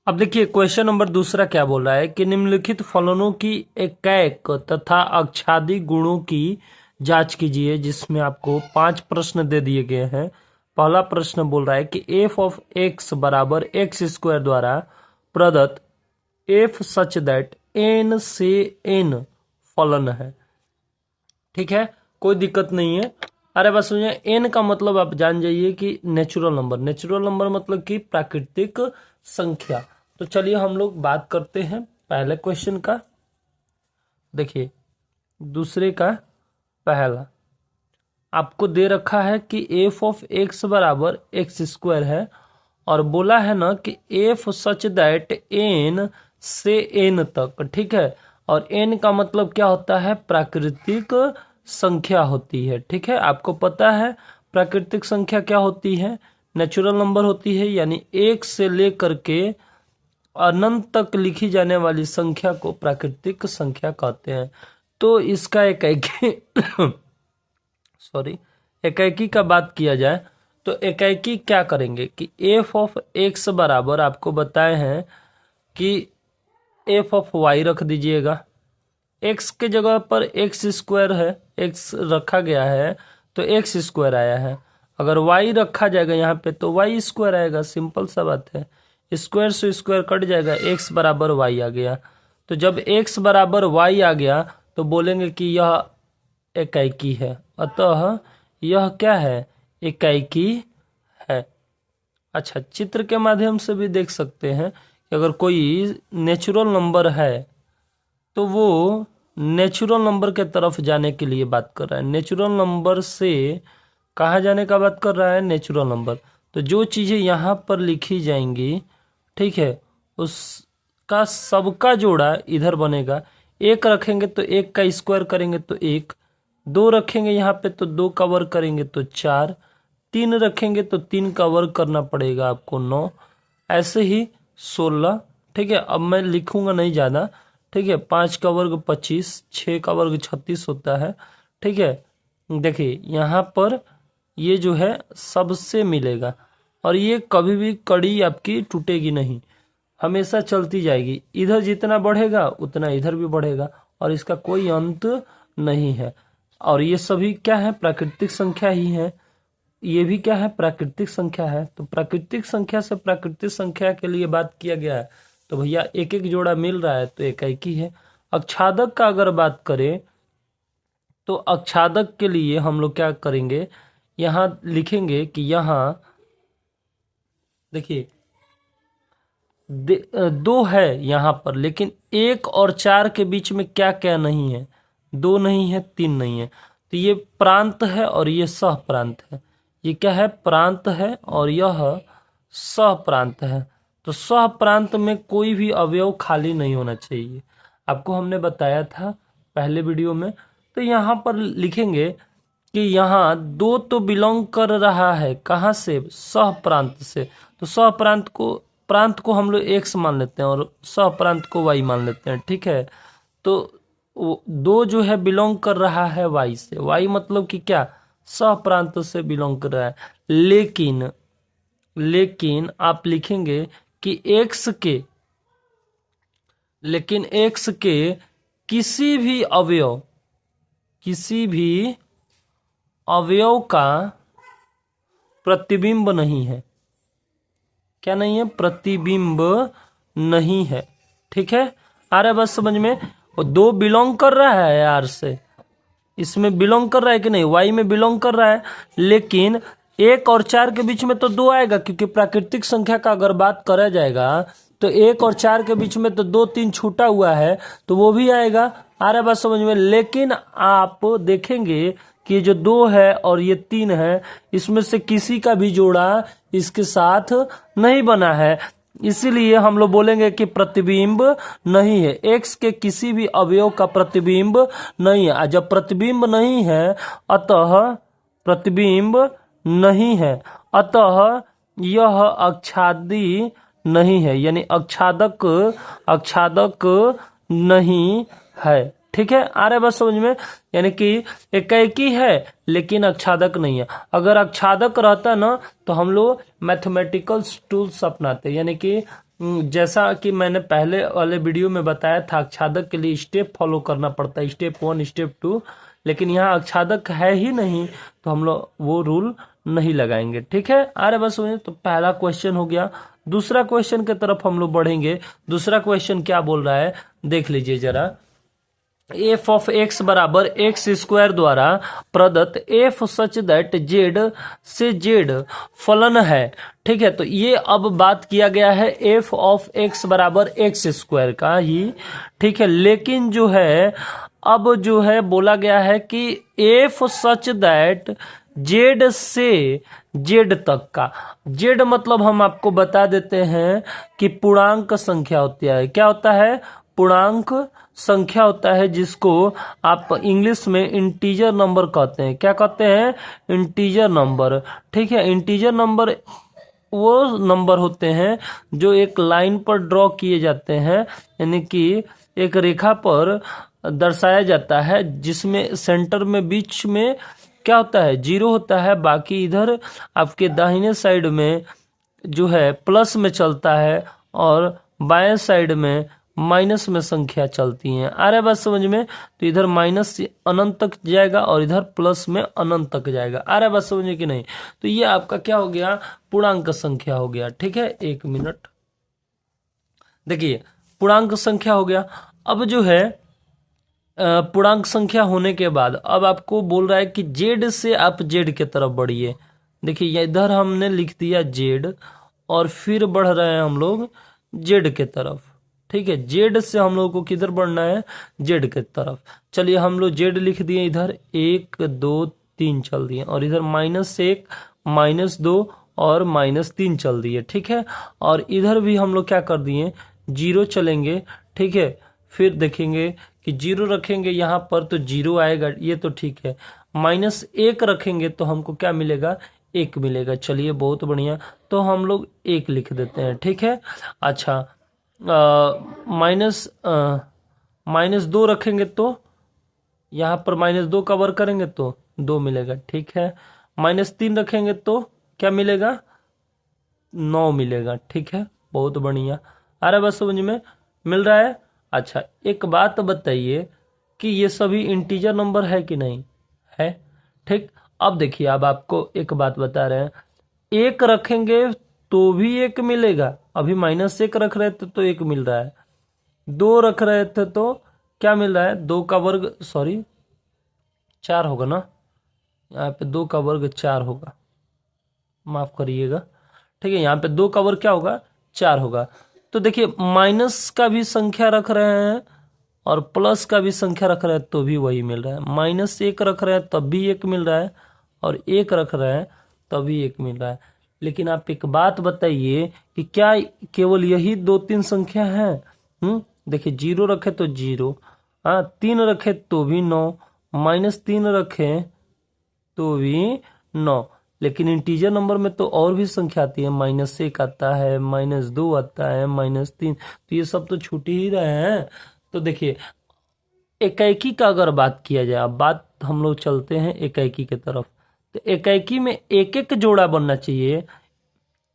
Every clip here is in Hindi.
अब देखिए क्वेश्चन नंबर दूसरा क्या बोल रहा है कि निम्नलिखित फलनों की एकैक तथा अक्षादी गुणों की जांच कीजिए, जिसमें आपको 5 प्रश्न दे दिए गए हैं। पहला प्रश्न बोल रहा है कि एफ ऑफ एक्स बराबर एक्स स्क्वायर द्वारा प्रदत्त एफ सच दैट एन से एन फलन है। ठीक है, कोई दिक्कत नहीं है। अरे बस मुझे एन का मतलब आप जान जाइए कि नेचुरल नंबर, नेचुरल नंबर मतलब कि प्राकृतिक संख्या। तो चलिए हम लोग बात करते हैं पहले क्वेश्चन का। देखिए दूसरे का पहला आपको दे रखा है कि एफ ऑफ एक्स बराबर एक्स स्क्वायर है, और बोला है ना कि एफ सच दैट एन से एन तक। ठीक है, और एन का मतलब क्या होता है? प्राकृतिक संख्या होती है। ठीक है, आपको पता है प्राकृतिक संख्या क्या होती है? नेचुरल नंबर होती है, यानी एक से लेकर के अनंत तक लिखी जाने वाली संख्या को प्राकृतिक संख्या कहते हैं। तो इसका इकाई सॉरी इकाई का बात किया जाए तो इकाई क्या करेंगे कि एफ ऑफ एक्स बराबर आपको बताए हैं कि एफ ऑफ वाई रख दीजिएगा। एक्स के जगह पर एक्स स्क्वायर है, एक्स रखा गया है तो एक्स स्क्वायर आया है। अगर वाई रखा जाएगा यहाँ पे तो वाई स्क्वायर आएगा। सिंपल सा बात है, स्क्वायर से स्क्वायर कट जाएगा, एक्स बराबर वाई आ गया। तो जब एक्स बराबर वाई आ गया तो बोलेंगे कि यह इकाई है, अतः यह क्या है? इकाई है। अच्छा, चित्र के माध्यम से भी देख सकते हैं कि अगर कोई नेचुरल नंबर है तो वो नेचुरल नंबर के तरफ जाने के लिए बात कर रहा है। नेचुरल नंबर से कहाँ जाने का बात कर रहा है? Natural number. तो जो चीज़ें यहाँ पर लिखी जाएंगी, ठीक है, उसका सबका जोड़ा इधर बनेगा। एक रखेंगे तो एक का स्क्वायर करेंगे तो एक, दो रखेंगे यहाँ पे तो दो का वर्ग करेंगे तो चार, तीन रखेंगे तो तीन का वर्ग करना पड़ेगा आपको 9, ऐसे ही 16। ठीक है, अब मैं लिखूंगा नहीं ज़्यादा। ठीक है, 5 का वर्ग 25, 6 का वर्ग 36 होता है। ठीक है, देखिए यहाँ पर ये जो है सबसे मिलेगा, और ये कभी भी कड़ी आपकी टूटेगी नहीं, हमेशा चलती जाएगी। इधर जितना बढ़ेगा उतना इधर भी बढ़ेगा, और इसका कोई अंत नहीं है। और ये सभी क्या है? प्राकृतिक संख्या ही है। ये भी क्या है? प्राकृतिक संख्या है। तो प्राकृतिक संख्या से प्राकृतिक संख्या के लिए बात किया गया है, तो भैया एक एक जोड़ा मिल रहा है तो इकाई है। अक्षादक का अगर बात करें तो अक्षादक के लिए हम लोग क्या करेंगे? यहाँ लिखेंगे कि यहाँ देखिए दो है यहाँ पर, लेकिन एक और चार के बीच में क्या क्या नहीं है? दो नहीं है, तीन नहीं है। तो ये प्रांत है और ये सह प्रांत है। ये क्या है? प्रांत है और यह सह प्रांत है। तो सह प्रांत में कोई भी अवयव खाली नहीं होना चाहिए, आपको हमने बताया था पहले वीडियो में। तो यहाँ पर लिखेंगे कि यहाँ दो तो बिलोंग कर रहा है कहाँ से? सह प्रांत से। तो सह प्रांत को हम लोग एक्स मान लेते हैं और सह प्रांत को वाई मान लेते हैं। ठीक है, तो दो जो है बिलोंग कर रहा है वाई से। वाई मतलब कि क्या? सह प्रांत से बिलोंग कर रहा है। लेकिन आप लिखेंगे कि एक्स के किसी भी अवयव का प्रतिबिंब नहीं है। क्या नहीं है? प्रतिबिंब नहीं है। ठीक है, आ रहा है बस समझ में? और दो बिलोंग कर रहा है यार से, इसमें बिलोंग कर रहा है कि नहीं? वाई में बिलोंग कर रहा है, लेकिन एक और चार के बीच में तो दो आएगा, क्योंकि प्राकृतिक संख्या का अगर बात करा जाएगा तो एक और चार के बीच में तो दो तीन छूटा हुआ है, तो वो भी आएगा। आ रहा है बात समझ में? लेकिन आप देखेंगे कि जो दो है और ये तीन है, इसमें से किसी का भी जोड़ा इसके साथ नहीं बना है, इसीलिए हम लोग बोलेंगे कि प्रतिबिंब नहीं है। एक्स के किसी भी अवयव का प्रतिबिंब नहीं है। जब प्रतिबिंब नहीं है अतः प्रतिबिंब नहीं है, अतः यह अक्षादी नहीं है, यानी अक्षादक नहीं है। ठीक है, आ रहा है बस समझ में? यानी कि इकाई है लेकिन अक्षादक नहीं है। अगर अक्षादक रहता ना तो हम लोग मैथमेटिकल टूल्स अपनाते, यानी कि जैसा कि मैंने पहले वाले वीडियो में बताया था, अक्षादक के लिए स्टेप फॉलो करना पड़ता है, स्टेप 1 स्टेप 2, लेकिन यहाँ अक्षादक है ही नहीं तो हम लोग वो रूल नहीं लगाएंगे। ठीक है, अरे बस हुए। तो पहला क्वेश्चन हो गया। दूसरा क्वेश्चन की तरफ हम लोग बढ़ेंगे। दूसरा क्वेश्चन क्या बोल रहा है, देख लीजिए जरा। एफ ऑफ एक्स बराबर एक्स स्क्वायर द्वारा प्रदत्त एफ सच दैट जेड से जेड फलन है। ठीक है, तो ये अब बात किया गया है एफ ऑफ एक्स बराबर एक्स स्क्वायर का ही। ठीक है, लेकिन जो है अब जो है बोला गया है कि एफ सच दैट जेड से जेड तक का। जेड मतलब हम आपको बता देते हैं कि पूर्णांक संख्या होती है। क्या होता है? पूर्णांक संख्या होता है, जिसको आप इंग्लिश में इंटीजर नंबर कहते हैं। क्या कहते हैं? Integer number. ठीक है, इंटीजर नंबर वो नंबर होते हैं जो एक लाइन पर ड्रॉ किए जाते हैं, यानी कि एक रेखा पर दर्शाया जाता है, जिसमें सेंटर में बीच में क्या होता है? 0 होता है। बाकी इधर आपके दाहिने साइड में जो है प्लस में चलता है और बाएं साइड में माइनस में संख्या चलती हैं। आ रहा है बात समझ में? तो इधर माइनस से अनंत तक जाएगा और इधर प्लस में अनंत तक जाएगा। आ रहा है बात समझ में कि नहीं? तो ये आपका क्या हो गया? पूर्णांक संख्या हो गया। ठीक है, 1 मिनट। देखिए, पूर्णांक संख्या हो गया। अब जो है पूर्णांक संख्या होने के बाद अब आपको बोल रहा है कि जेड से आप जेड के तरफ बढ़िए। देखिए, इधर हमने लिख दिया जेड और फिर बढ़ रहे हैं हम लोग जेड के तरफ। ठीक है, जेड से हम लोग को किधर बढ़ना है? जेड के तरफ। चलिए, हम लोग जेड लिख दिए। इधर 1 2 3 चल दिए और इधर -1 -2 और -3 चल दिए। ठीक है, और इधर भी हम लोग क्या कर दिए? 0 चलेंगे। ठीक है, फिर देखेंगे कि 0 रखेंगे यहाँ पर तो 0 आएगा, ये तो ठीक है। -1 रखेंगे तो हमको क्या मिलेगा? 1 मिलेगा। चलिए, बहुत बढ़िया। तो हम लोग 1 लिख देते हैं। ठीक है, अच्छा, -2 रखेंगे तो यहाँ पर -2 का वर्ग करेंगे तो 2 मिलेगा। ठीक है, -3 रखेंगे तो क्या मिलेगा? 9 मिलेगा। ठीक है, बहुत बढ़िया। आ रहा है बस समझ में? मिल रहा है। अच्छा, एक बात बताइए कि ये सभी इंटीजर नंबर है कि नहीं है? ठीक, अब देखिए, अब आपको एक बात बता रहे हैं। 1 रखेंगे तो भी 1 मिलेगा। अभी -1 रख रहे थे तो 1 मिल रहा है। 2 रख रहे थे तो क्या मिल रहा है? 2 का वर्ग, सॉरी 4 होगा ना, यहाँ पे 2 का वर्ग 4 होगा, माफ करिएगा। ठीक है, यहाँ पे 2 का वर्ग क्या होगा? 4 होगा। तो देखिए, माइनस का भी संख्या रख रहे हैं और प्लस का भी संख्या रख रहे हैं तो भी वही मिल रहा है। -1 रख रहे हैं तब भी 1 मिल रहा है और 1 रख रहे हैं तभी 1 मिल रहा है। लेकिन आप एक बात बताइए कि क्या केवल यही 2-3 संख्या है? देखिए, 0 रखे तो 0, 3 रखे तो भी 9, -3 रखे तो भी 9। लेकिन इंटीजर नंबर में तो और भी संख्या आती है। -1 आता है, -2 आता है, -3, तो ये सब तो छूट ही रहे हैं। तो देखिए, इकाई का अगर बात किया जाए, अब बात हम लोग चलते हैं इकाई की तरफ। तो इकाई में एक एक जोड़ा बनना चाहिए।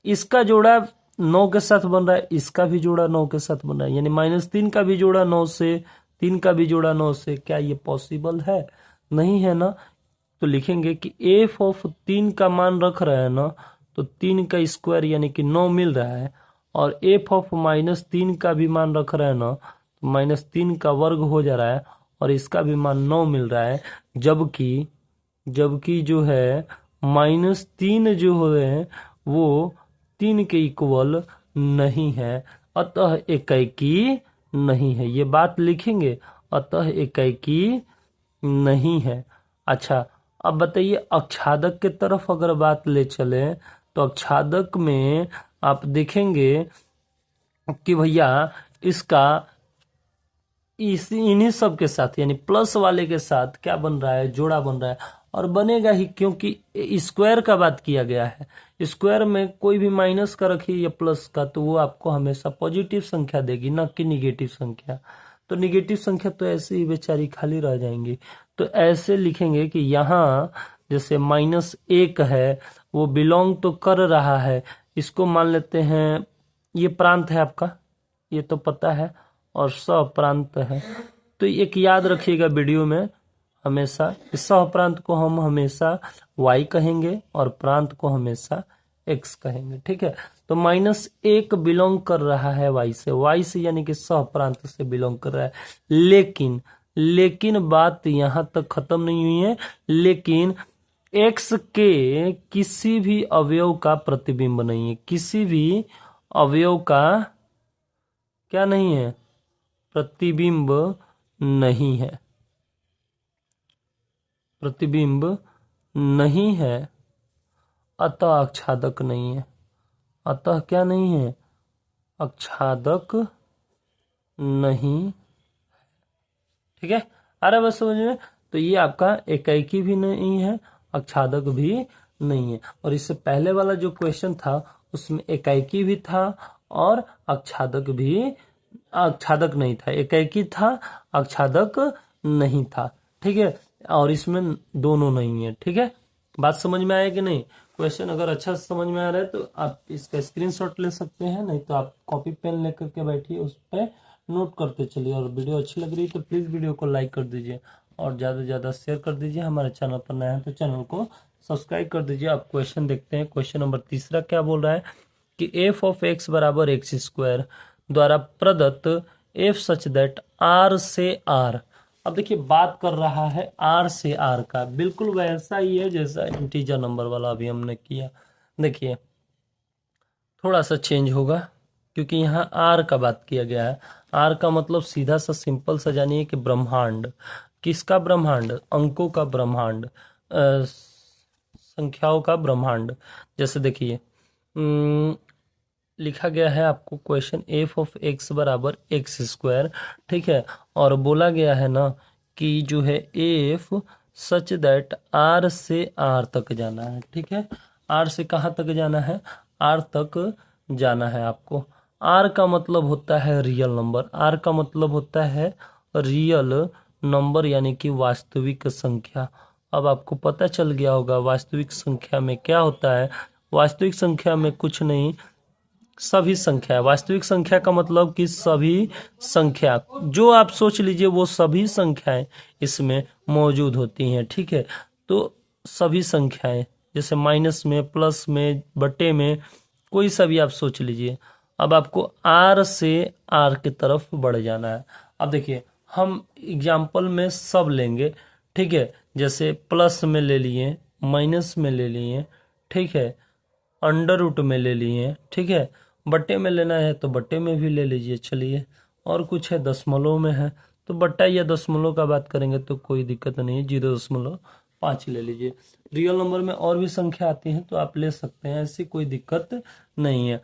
इसका जोड़ा 9 के साथ बन रहा है, इसका भी जोड़ा 9 के साथ बन रहा है, यानी -3 का भी जोड़ा 9 से, 3 का भी जोड़ा 9 से। क्या ये पॉसिबल है? नहीं है ना। तो लिखेंगे कि एफ ऑफ 3 का मान रख रहे हैं ना, तो 3 का स्क्वायर यानी कि 9 मिल रहा है। और एफ ऑफ -3 का भी मान रख रहे हैं ना, तो -3 का वर्ग हो जा रहा है और इसका भी मान 9 मिल रहा है। जबकि जो है -3 जो हो रहे हैं वो 3 के इक्वल नहीं है, अतः इकाई नहीं है। ये बात लिखेंगे, अतः इकाई नहीं है। अच्छा, अब बताइए, अक्षादक की तरफ अगर बात ले चले तो अक्षादक में आप देखेंगे कि भैया इसका इन्हीं सब के साथ, यानी प्लस वाले के साथ क्या बन रहा है? जोड़ा बन रहा है और बनेगा ही, क्योंकि स्क्वायर का बात किया गया है। स्क्वायर में कोई भी माइनस का रखिए या प्लस का, तो वो आपको हमेशा पॉजिटिव संख्या देगी, ना कि निगेटिव संख्या। तो निगेटिव संख्या तो ऐसे ही बेचारी खाली रह जाएंगी। तो ऐसे लिखेंगे कि यहाँ जैसे -1 है, वो बिलोंग तो कर रहा है, इसको मान लेते हैं ये प्रांत है आपका, ये तो पता है, और सप्रांत है। तो एक याद रखिएगा वीडियो में हमेशा, इस सहप्रांत को हम हमेशा y कहेंगे और प्रांत को हमेशा x कहेंगे, ठीक है। तो -1 बिलोंग कर रहा है y से यानी कि सहप्रांत से बिलोंग कर रहा है। लेकिन बात यहां तक खत्म नहीं हुई है। लेकिन x के किसी भी अवयव का प्रतिबिंब नहीं है, किसी भी अवयव का क्या नहीं है, प्रतिबिंब नहीं है, प्रतिबिंब नहीं है, अतः आच्छादक नहीं है। अतः क्या नहीं है, आच्छादक नहीं, ठीक है। आ रहा है बस समझ में। तो ये आपका एकाएकी भी नहीं है, आच्छादक भी नहीं है। और इससे पहले वाला जो क्वेश्चन था उसमें एकाएकी भी था और आच्छादक भी, आच्छादक नहीं था, एकाएकी था, आच्छादक नहीं था, ठीक है। और इसमें दोनों नहीं है, ठीक है। बात समझ में आया कि नहीं? क्वेश्चन अगर अच्छा समझ में आ रहा है तो आप इसका स्क्रीनशॉट ले सकते हैं, नहीं तो आप कॉपी पेन लेकर के बैठिए, उस पर नोट करते चलिए। और वीडियो अच्छी लग रही है तो प्लीज़ वीडियो को लाइक कर दीजिए और ज़्यादा से ज़्यादा शेयर कर दीजिए। हमारे चैनल पर नया है तो चैनल को सब्सक्राइब कर दीजिए। आप क्वेश्चन देखते हैं। क्वेश्चन नंबर 3 क्या बोल रहा है कि एफ ऑफ एक्स बराबर एक्स स्क्वायर द्वारा प्रदत्त एफ सच दैट आर से आर। अब देखिए बात कर रहा है आर से आर का, बिल्कुल वैसा ही है जैसा इंटीजर नंबर वाला अभी हमने किया। देखिए थोड़ा सा चेंज होगा क्योंकि यहाँ आर का बात किया गया है। आर का मतलब सीधा सा सिंपल सा जानिए कि ब्रह्मांड। किसका ब्रह्मांड? अंकों का ब्रह्मांड, संख्याओं का ब्रह्मांड। जैसे देखिए लिखा गया है आपको क्वेश्चन एफ ऑफ एक्स बराबर एक्स स्क्वायर, ठीक है। और बोला गया है ना कि जो है एफ सच दैट आर से आर तक जाना है, ठीक है। आर से कहाँ तक जाना है? आर तक जाना है आपको। आर का मतलब होता है रियल नंबर, आर का मतलब होता है रियल नंबर यानी कि वास्तविक संख्या। अब आपको पता चल गया होगा वास्तविक संख्या में क्या होता है। वास्तविक संख्या में कुछ नहीं, सभी संख्या। वास्तविक संख्या का मतलब कि सभी संख्या, जो आप सोच लीजिए वो सभी संख्याएं इसमें मौजूद होती हैं, ठीक है। तो सभी संख्याएं जैसे माइनस में, प्लस में, बटे में, कोई सा भी आप सोच लीजिए। अब आपको आर से आर की तरफ बढ़ जाना है। अब देखिए हम एग्जाम्पल में सब लेंगे, ठीक है। जैसे प्लस में ले लिए, माइनस में ले लिए, ठीक है, अंडर रूट में ले लिए, ठीक है। बट्टे में लेना है तो बट्टे में भी ले लीजिए, चलिए। और कुछ है दशमलव में है तो बट्टा या दशमलव का बात करेंगे तो कोई दिक्कत नहीं है, 0.5 ले लीजिए। रियल नंबर में और भी संख्या आती है तो आप ले सकते हैं, ऐसी कोई दिक्कत नहीं है।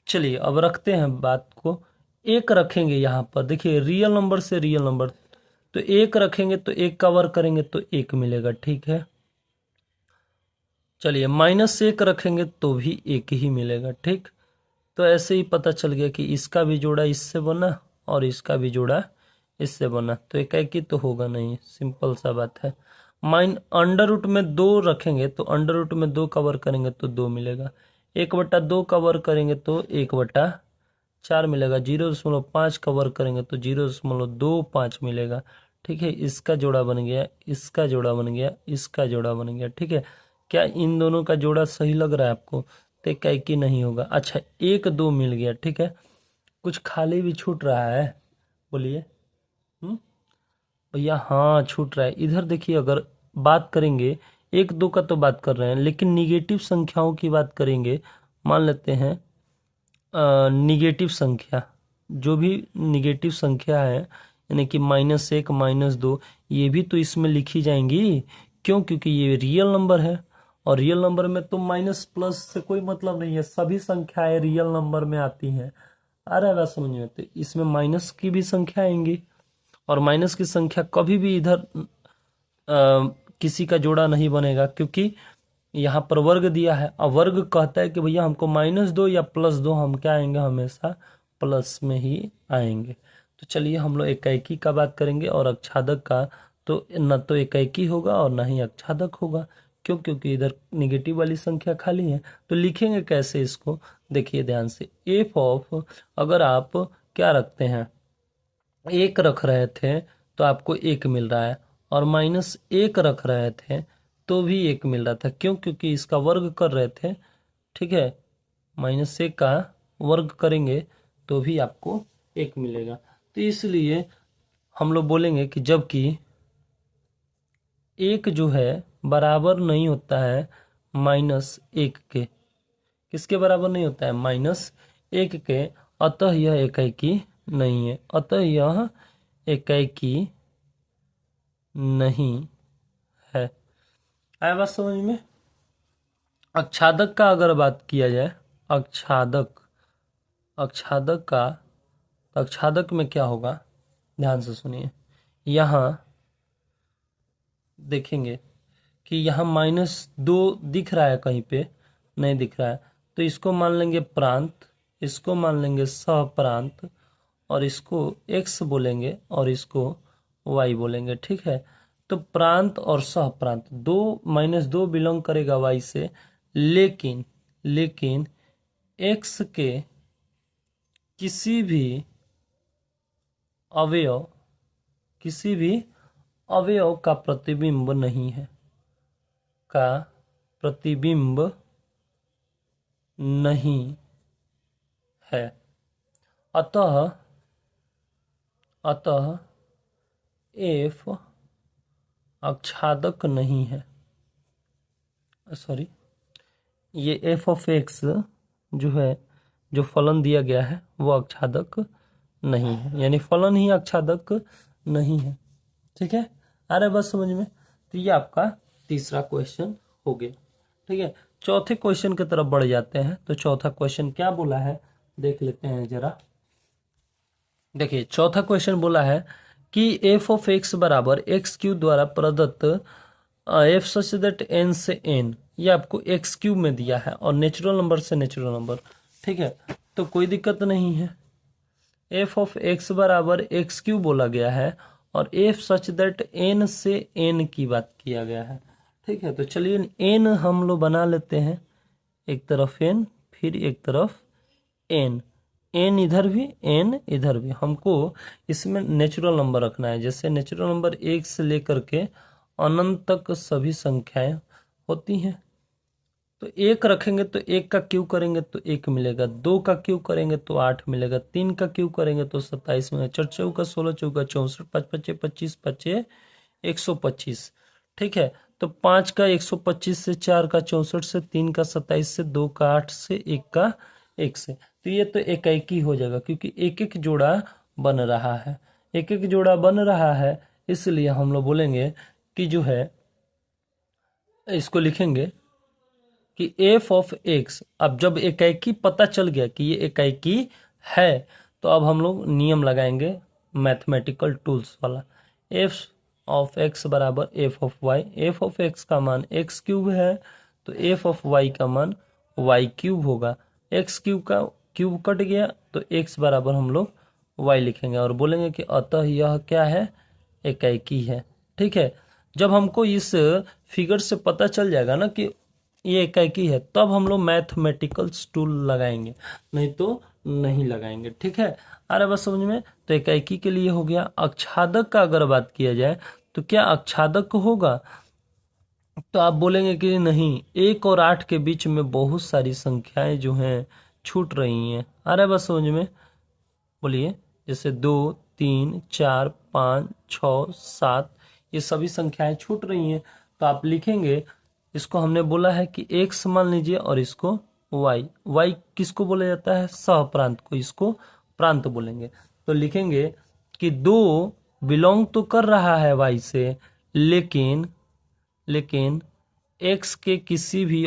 चलिए अब रखते हैं बात को, एक रखेंगे यहाँ पर। देखिए रियल नंबर से रियल नंबर तो एक रखेंगे तो एक का वर्ग करेंगे तो एक मिलेगा, ठीक है। चलिए -1 रखेंगे तो भी एक ही मिलेगा, ठीक। तो ऐसे ही पता चल गया कि इसका भी जोड़ा इससे बना और इसका भी जोड़ा इससे बना, तो एकाएकी तो होगा नहीं, सिंपल सा बात है। अंडर रूट में 2 रखेंगे तो अंडर रूट में 2 का वर्ग करेंगे तो 2 मिलेगा। 1/2 का वर्ग करेंगे तो 1/4 मिलेगा। 0.5 का वर्ग करेंगे तो 0.25 मिलेगा, ठीक है। इसका जोड़ा बन गया, इसका जोड़ा बन गया, इसका जोड़ा बन गया, ठीक है। क्या इन दोनों का जोड़ा सही लग रहा है आपको? तो एकाएकी नहीं होगा। अच्छा 1 2 मिल गया, ठीक है। कुछ खाली भी छूट रहा है, बोलिए भैया। हाँ छूट रहा है। इधर देखिए अगर बात करेंगे 1 2 का तो बात कर रहे हैं, लेकिन निगेटिव संख्याओं की बात करेंगे। मान लेते हैं निगेटिव संख्या, जो भी निगेटिव संख्या है यानी कि -1 -2 ये भी तो इसमें लिखी जाएंगी। क्यों? क्योंकि ये रियल नंबर है और रियल नंबर में तो माइनस प्लस से कोई मतलब नहीं है, सभी संख्याएं रियल नंबर में आती हैं। आ रहा है बात समझ में? तो इसमें माइनस की भी संख्या आएंगी और माइनस की संख्या कभी भी इधर किसी का जोड़ा नहीं बनेगा, क्योंकि यहाँ पर वर्ग दिया है। अब वर्ग कहता है कि भैया हमको -2 या +2, हम क्या आएंगे? हमेशा प्लस में ही आएंगे। तो चलिए हम लोग एकाएकी का बात करेंगे और आच्छादक का तो न तो एकाएकी होगा और न ही आच्छादक होगा। क्यों? क्यों? क्योंकि इधर निगेटिव वाली संख्या खाली है। तो लिखेंगे कैसे इसको, देखिए ध्यान से। एफ ऑफ, अगर आप क्या रखते हैं, एक रख रहे थे तो आपको एक मिल रहा है, और माइनस एक रख रहे थे तो भी एक मिल रहा था। क्यों? क्योंकि इसका वर्ग कर रहे थे, ठीक है। माइनस एक का वर्ग करेंगे तो भी आपको एक मिलेगा। तो इसलिए हम लोग बोलेंगे कि जबकि एक जो है बराबर नहीं होता है माइनस एक के, किसके बराबर नहीं होता है? माइनस एक के, अतः यह इकाई नहीं है, अतः यह इकाई नहीं है। आया बात समझ में? अक्षादक का अगर बात किया जाए, अक्षादक, अक्षादक का, तो अक्षादक में क्या होगा, ध्यान से सुनिए। यहाँ देखेंगे कि यहाँ -2 दिख रहा है, कहीं पे नहीं दिख रहा है, तो इसको मान लेंगे प्रांत, इसको मान लेंगे सहप्रांत, और इसको x बोलेंगे और इसको y बोलेंगे, ठीक है। तो प्रांत और सहप्रांत, -2 बिलोंग करेगा y से, लेकिन x के किसी भी अवयव का प्रतिबिंब नहीं है, का प्रतिबिंब नहीं है। अतः एफ अक्षादक नहीं है। सॉरी, ये एफ ऑफ एक्स जो है, जो फलन दिया गया है वो अक्षादक नहीं है, यानी फलन ही अक्षादक नहीं है, ठीक है। आ रहा है बस समझ में? तो ये आपका तीसरा क्वेश्चन हो गया, ठीक है। चौथे क्वेश्चन की तरफ बढ़ जाते हैं। तो चौथा क्वेश्चन क्या बोला है, देख लेते हैं जरा। देखिए चौथा क्वेश्चन बोला है कि एफ ऑफ एक्स बराबर एक्स क्यूब द्वारा प्रदत्त एफ सच दैट एन से एन, ये आपको एक्स क्यूब में दिया है और नेचुरल नंबर से नेचुरल नंबर, ठीक है। तो कोई दिक्कत नहीं है। एफ ऑफ एक्स बराबर एक्स क्यूब बोला गया है और एफ सच दैट एन से एन की बात किया गया है, ठीक है। तो चलिए एन हम लोग बना लेते हैं, एक तरफ एन फिर एक तरफ एन, एन इधर भी एन इधर भी। हमको इसमें नेचुरल नंबर रखना है, जैसे नेचुरल नंबर एक से लेकर के अनंत तक सभी संख्याएं होती हैं। तो एक रखेंगे तो एक का क्यूब करेंगे तो एक मिलेगा, 2 का क्यूब करेंगे तो 8 मिलेगा, 3 का क्यूब करेंगे तो 27 मिलेगा, 4 चौका 16, चौका 64, 5 पच्चे 25, 25 125, ठीक है। तो 5 का 125 से, 4 का 64 से, 3 का 27 से, 2 का 8 से, 1 का 1 से। तो ये तो इकाई हो जाएगा, क्योंकि एक एक जोड़ा बन रहा है, एक एक जोड़ा बन रहा है, इसलिए हम लोग बोलेंगे कि जो है, इसको लिखेंगे कि एफ ऑफ एक्स। अब जब इकाई पता चल गया कि ये इकाई है, तो अब हम लोग नियम लगाएंगे मैथमेटिकल टूल्स वाला। एफ ऑफ एक्स बराबर F of Y, F of X का मान एक्स क्यूब है तो एफ ऑफ वाई का मान वाई क्यूब होगा। एक्स क्यूब का क्यूब कट गया तो एक्स बराबर हम लोग वाई लिखेंगे और बोलेंगे कि अतः यह क्या है, इकाई है, ठीक है। जब हमको इस फिगर से पता चल जाएगा ना कि ये इकाई है, तब हम लोग मैथमेटिकल टूल लगाएंगे, नहीं तो नहीं लगाएंगे, ठीक है। आ रहा है बस समझ में? तो इकाई के लिए हो गया। अक्षादक का अगर बात किया जाए तो क्या अक्षादक होगा, तो आप बोलेंगे कि नहीं, 1 और 8 के बीच में बहुत सारी संख्याएं जो हैं छूट रही हैं। आ रहा है बस समझ में? बोलिए, जैसे 2, 3, 4, 5, 6, 7, ये सभी संख्याएं छूट रही हैं। तो आप लिखेंगे, इसको हमने बोला है कि एक्स मान लीजिए और इसको वाई। वाई किसको बोला जाता है? सहप्रांत को, इसको प्रांत बोलेंगे। तो लिखेंगे कि 2 बिलोंग तो कर रहा है वाई से, लेकिन एक्स के किसी भी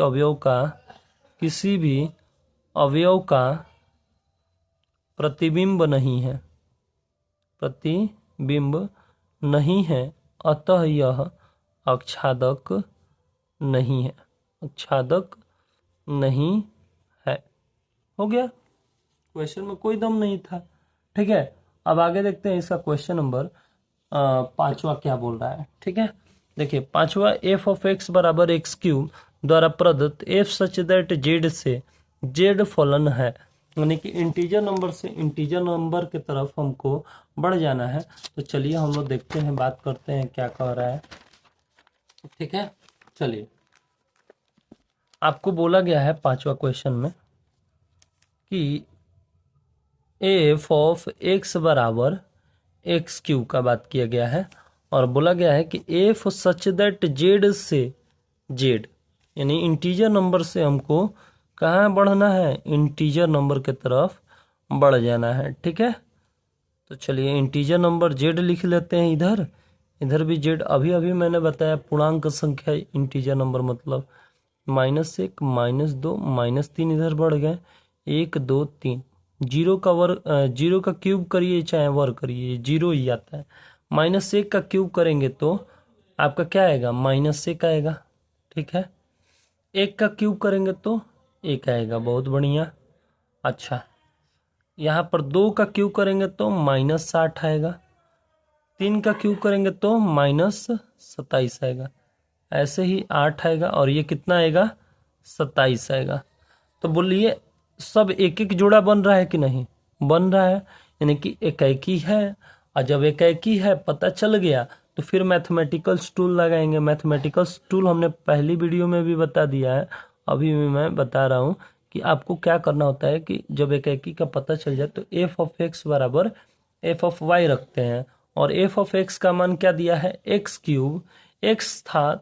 अवयव का प्रतिबिंब नहीं है, प्रतिबिंब नहीं है, अतः यह अक्षादक नहीं है, अक्षादक नहीं है। हो गया, क्वेश्चन में कोई दम नहीं था, ठीक है। अब आगे देखते हैं इसका क्वेश्चन नंबर 5वां क्या बोल रहा है, ठीक है। देखिए पांचवा, एफ ऑफ एक्स बराबर एक्स क्यूब द्वारा प्रदत्त एफ सच दैट जेड से जेड फलन है, यानी कि इंटीजर नंबर से इंटीजर नंबर की तरफ हमको बढ़ जाना है। तो चलिए हम लोग देखते हैं, बात करते हैं क्या कह रहा है। ठीक है, चलिए आपको बोला गया है पांचवा क्वेश्चन में कि एफ ऑफ एक्स बराबर एक्स क्यूब का बात किया गया है और बोला गया है कि एफ सच दैट जेड से जेड, यानी इंटीजर नंबर से हमको कहाँ बढ़ना है, इंटीजर नंबर के तरफ बढ़ जाना है। ठीक है, तो चलिए इंटीजर नंबर जेड लिख लेते हैं इधर, इधर भी जेड। अभी अभी मैंने बताया पूर्णांक संख्या इंटीजर नंबर मतलब -1 -2 -3 इधर बढ़ गए, 1 2 3। जीरो का वर्ग, जीरो का क्यूब करिए चाहे वर्ग करिए जीरो ही आता है। -1 का क्यूब करेंगे तो आपका क्या आएगा, -1 आएगा। ठीक है, 1 का क्यूब करेंगे तो 1 आएगा, बहुत बढ़िया। अच्छा, यहाँ पर 2 का क्यूब करेंगे तो -60 आएगा, 3 का क्यूब करेंगे तो -27 आएगा, ऐसे ही 8 आएगा और ये कितना आएगा, 27 आएगा। तो बोलिए सब एक एक जोड़ा बन रहा है कि नहीं, बन रहा है, यानी कि इक्याकी है। और जब इक्याकी है पता चल गया तो फिर मैथमेटिकल टूल लगाएंगे। मैथमेटिकल टूल हमने पहली वीडियो में भी बता दिया है, अभी भी मैं बता रहा हूँ कि आपको क्या करना होता है कि जब इक्याकी का पता चल जाए तो एफ ऑफ एक्स बराबर एफ ऑफ वाई रखते हैं। और एफ ऑफ एक्स का मान क्या दिया है, एक्स क्यूब, एक्स था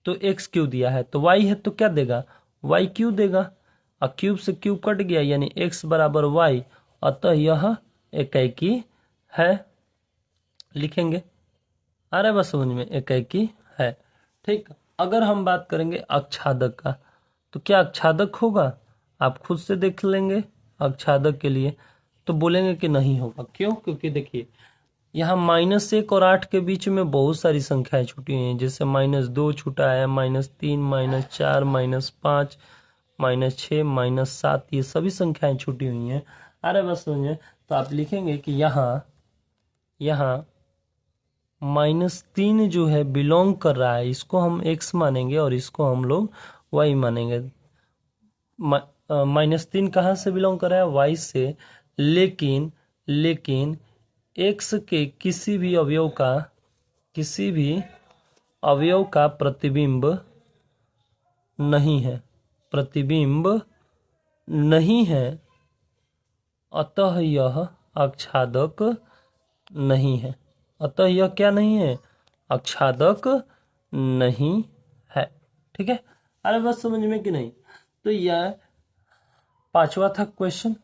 तो एक्स क्यूब दिया है, तो वाई है तो क्या देगा, वाई क्यूब देगा। और क्यूब से क्यूब कट गया यानी एक्स बराबर वाई, अतः यह इक्याकी है। लिखेंगे, आ रहा है बस समझ में, इक्याकी है। ठीक, अगर हम बात करेंगे अक्षादक का तो क्या अक्षादक होगा, आप खुद से देख लेंगे। अक्षादक के लिए तो बोलेंगे कि नहीं होगा, क्यों, क्योंकि देखिए यहाँ -1 और 8 के बीच में बहुत सारी संख्याएं छूटी हुई हैं, जैसे -2 छूटा है, -3 -4 -5 -6 -7, ये सभी संख्याएं छूटी हुई हैं। अरे बस समझे, तो आप लिखेंगे कि यहाँ -3 जो है बिलोंग कर रहा है, इसको हम x मानेंगे और इसको हम लोग y मानेंगे। -3 कहाँ से बिलोंग कर रहा है, y से, लेकिन x के किसी भी अवयव का प्रतिबिंब नहीं है, अतः यह अक्षादक नहीं है। अतः यह क्या नहीं है, अक्षादक नहीं है। ठीक है, अरे बस समझ में कि नहीं। तो यह पांचवा था क्वेश्चन।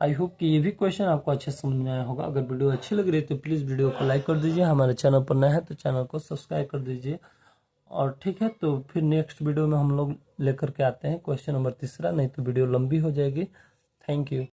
आई होप कि ये भी क्वेश्चन आपको अच्छे समझ में आया होगा। अगर वीडियो अच्छी लग रही है तो प्लीज़ वीडियो को लाइक कर दीजिए, हमारे चैनल पर नया है तो चैनल को सब्सक्राइब कर दीजिए। और ठीक है, तो फिर नेक्स्ट वीडियो में हम लोग लेकर के आते हैं क्वेश्चन नंबर 3, नहीं तो वीडियो लंबी हो जाएगी। Thank you.